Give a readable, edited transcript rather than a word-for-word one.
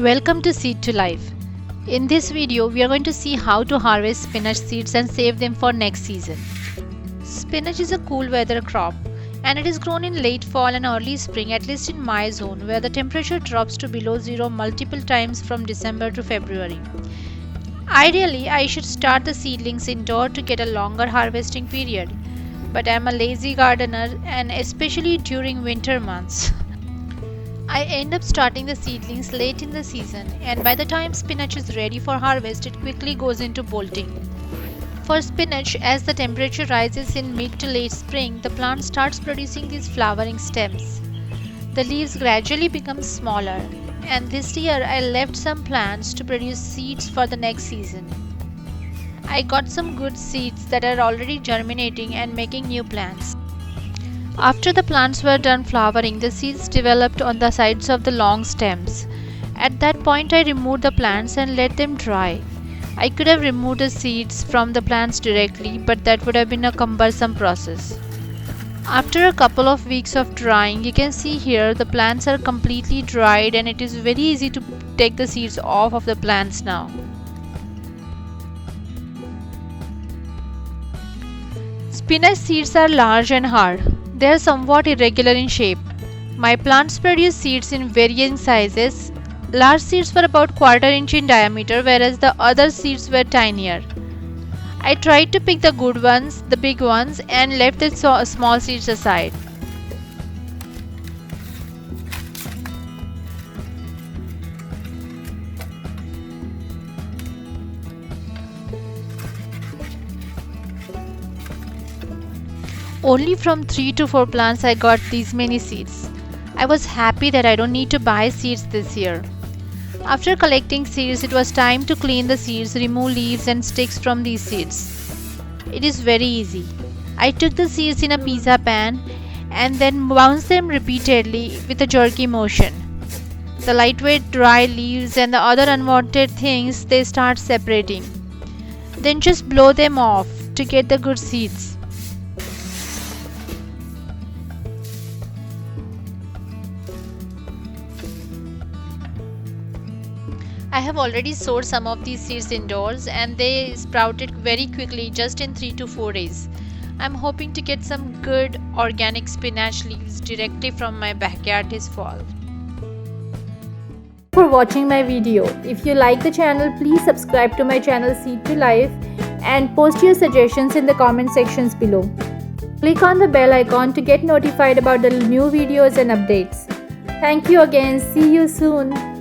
Welcome to Seed to Life. In this video, we are going to see how to harvest spinach seeds and save them for next season. Spinach is a cool weather crop and it is grown in late fall and early spring, at least in my zone, where the temperature drops to below zero multiple times from December to February. Ideally, I should start the seedlings indoor to get a longer harvesting period, but I am a lazy gardener and especially during winter months. I end up starting the seedlings late in the season, and by the time spinach is ready for harvest, it quickly goes into bolting. For spinach, as the temperature rises in mid to late spring, the plant starts producing these flowering stems. The leaves gradually become smaller, and this year I left some plants to produce seeds for the next season. I got some good seeds that are already germinating and making new plants. After the plants were done flowering, the seeds developed on the sides of the long stems. At that point, I removed the plants and let them dry. I could have removed the seeds from the plants directly, but that would have been a cumbersome process. After a couple of weeks of drying, you can see here the plants are completely dried and it is very easy to take the seeds off of the plants now. Spinach seeds are large and hard. They are somewhat irregular in shape. My plants produce seeds in varying sizes. Large seeds were about quarter inch in diameter, whereas the other seeds were tinier. I tried to pick the good ones, the big ones, and left the small seeds aside. Only from 3 to 4 plants I got these many seeds. I was happy that I don't need to buy seeds this year. After collecting seeds, it was time to clean the seeds, remove leaves and sticks from these seeds. It is very easy. I took the seeds in a pizza pan and then bounced them repeatedly with a jerky motion. The lightweight dry leaves and the other unwanted things, they start separating. Then just blow them off to get the good seeds. I have already sowed some of these seeds indoors and they sprouted very quickly just in 3 to 4 days. I'm hoping to get some good organic spinach leaves directly from my backyard this fall. For watching my video. If you like the channel, please subscribe to my channel Seed to Life and post your suggestions in the comment sections below. Click on the bell icon to get notified about the new videos and updates. Thank you again. See you soon.